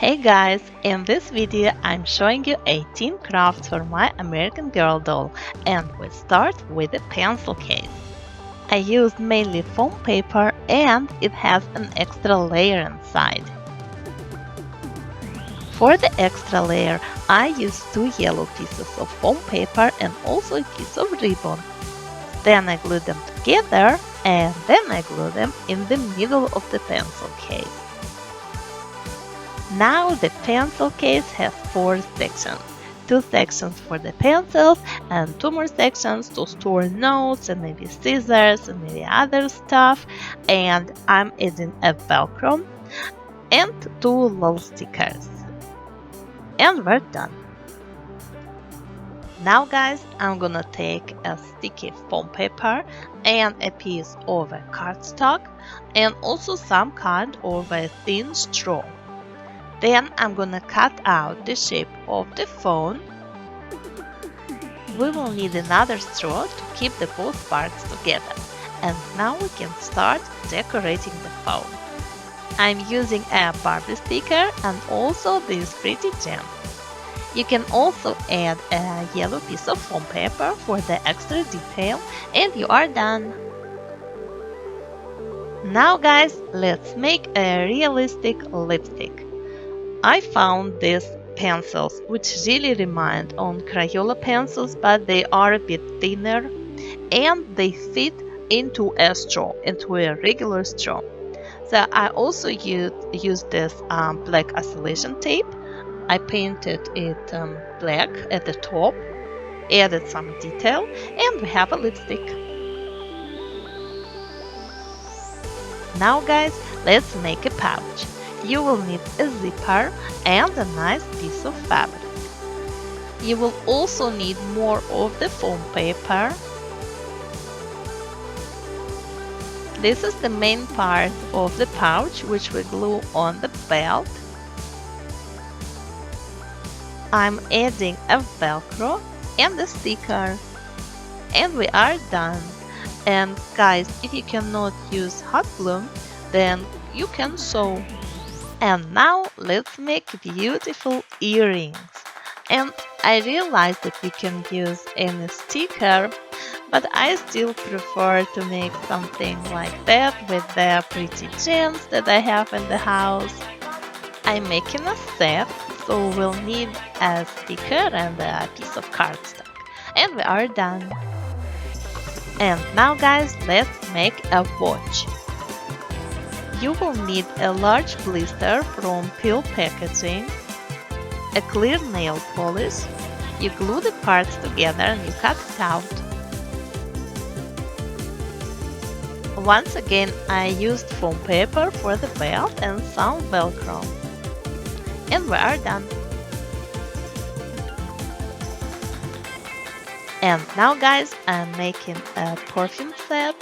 Hey guys, in this video I'm showing you 18 crafts for my American Girl doll, and we start with the pencil case. I used mainly foam paper and it has an extra layer inside. For the extra layer I used 2 yellow pieces of foam paper and also a piece of ribbon. Then I glued them together and then I glued them in the middle of the pencil case. Now the pencil case has 4 sections. 2 sections for the pencils and 2 more sections to store notes and maybe scissors and maybe other stuff. And I'm adding a Velcro and 2 little stickers. And we're done. Now guys, I'm gonna take a sticky foam paper and a piece of a cardstock and also some kind of a thin straw. Then I'm gonna cut out the shape of the phone. We will need another straw to keep the both parts together. And now we can start decorating the phone. I'm using a Barbie sticker and also this pretty gem. You can also add a yellow piece of foam paper for the extra detail and you are done. Now guys, let's make a realistic lipstick. I found these pencils which really remind on Crayola pencils, but they are a bit thinner and they fit into a straw, into a regular straw. So I also used this black isolation tape. I painted it black at the top, added some detail, and we have a lipstick. Now guys, let's make a pouch. You will need a zipper and a nice piece of fabric. You will also need more of the foam paper. This is the main part of the pouch which we glue on the belt. I'm adding a Velcro and a sticker. And we are done. And guys, if you cannot use hot glue, then you can sew. And now let's make beautiful earrings. And I realized that we can use any sticker, but I still prefer to make something like that with the pretty gems that I have in the house. I'm making a set, so we'll need a sticker and a piece of cardstock. And we are done. And now guys, let's make a watch. You will need a large blister from Peel Packaging, a clear nail polish. You glue the parts together and you cut it out. Once again, I used foam paper for the belt and some Velcro. And we are done. And now guys, I'm making a perfume set.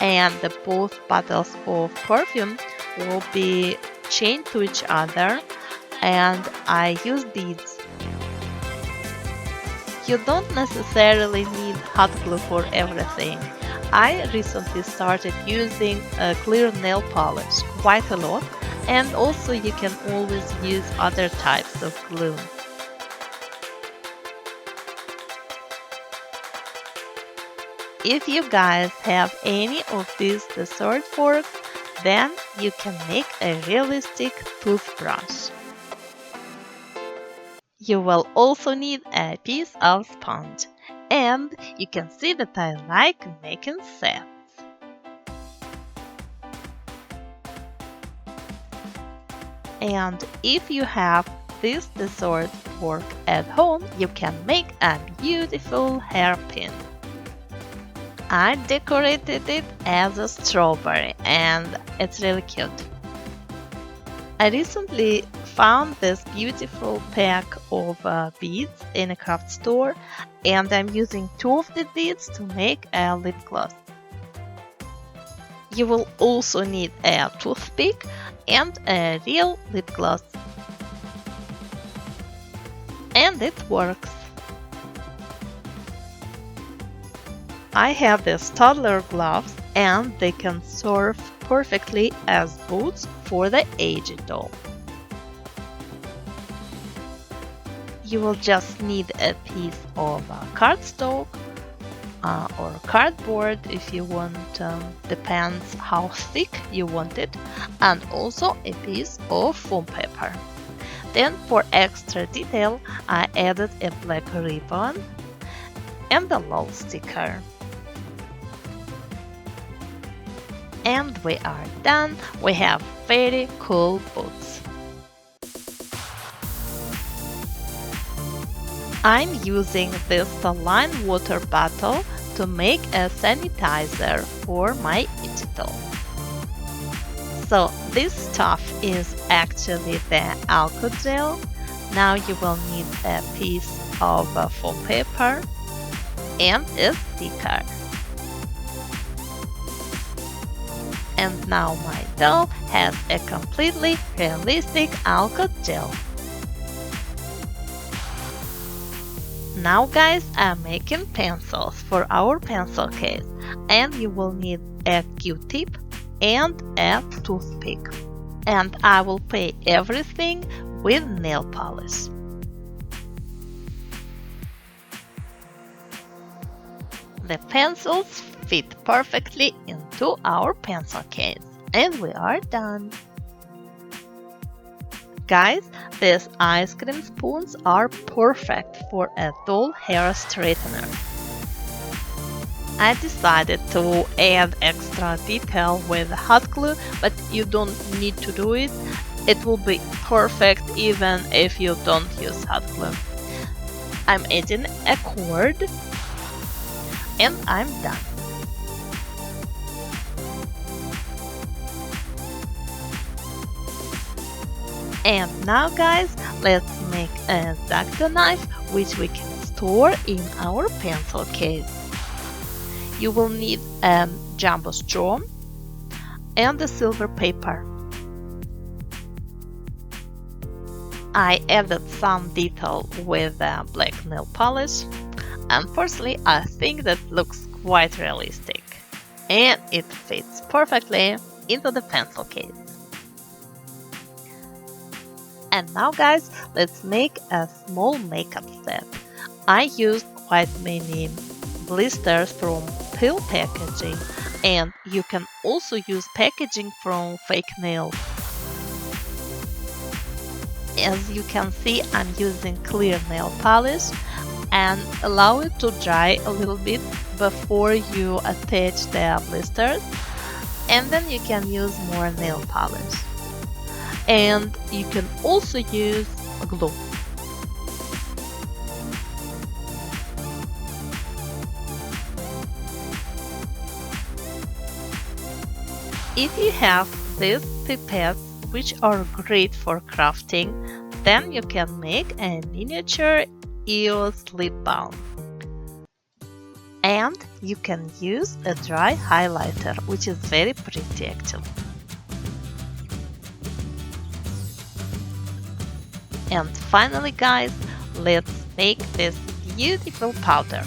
And the both bottles of perfume will be chained to each other, and I use beads. You don't necessarily need hot glue for everything. I recently started using a clear nail polish quite a lot, and also you can always use other types of glue. If you guys have any of these dessert forks, then you can make a realistic toothbrush. You will also need a piece of sponge, and you can see that I like making sets. And if you have this dessert fork at home, you can make a beautiful hairpin. I decorated it as a strawberry and it's really cute. I recently found this beautiful pack of beads in a craft store and I'm using 2 of the beads to make a lip gloss. You will also need a toothpick and a real lip gloss. And it works. I have these toddler gloves and they can serve perfectly as boots for the aged doll. you will just need a piece of cardstock or cardboard if you want, depends how thick you want it, and also a piece of foam paper. Then for extra detail, I added a black ribbon and a love sticker. And we are done. We have very cool boots. I'm using this saline water bottle to make a sanitizer for my digital. So this stuff is actually the alcohol gel. Now you will need a piece of foam paper and a sticker. And now my doll has a completely realistic alcohol gel. Now guys, I'm making pencils for our pencil case, and you will need a Q-tip and a toothpick. And I will paint everything with nail polish. The pencils fit perfectly into our pencil case, and we are done. Guys, these ice cream spoons are perfect for a doll hair straightener. I decided to add extra detail with hot glue, but you don't need to do it. It will be perfect even if you don't use hot glue. I'm adding a cord and I'm done. And now guys, let's make an Exacto knife which we can store in our pencil case. You will need a jumbo straw and a silver paper. I added some detail with black nail polish, and personally I think that looks quite realistic and it fits perfectly into the pencil case. And now guys, let's make a small makeup set. I used quite many blisters from pill packaging, and you can also use packaging from fake nails. As you can see, I'm using clear nail polish and allow it to dry a little bit before you attach the blisters, and then you can use more nail polish. And you can also use glue. If you have these pipettes, which are great for crafting, then you can make a miniature EOS lip balm. And you can use a dry highlighter, which is very pretty actually. And finally guys, let's make this beautiful powder.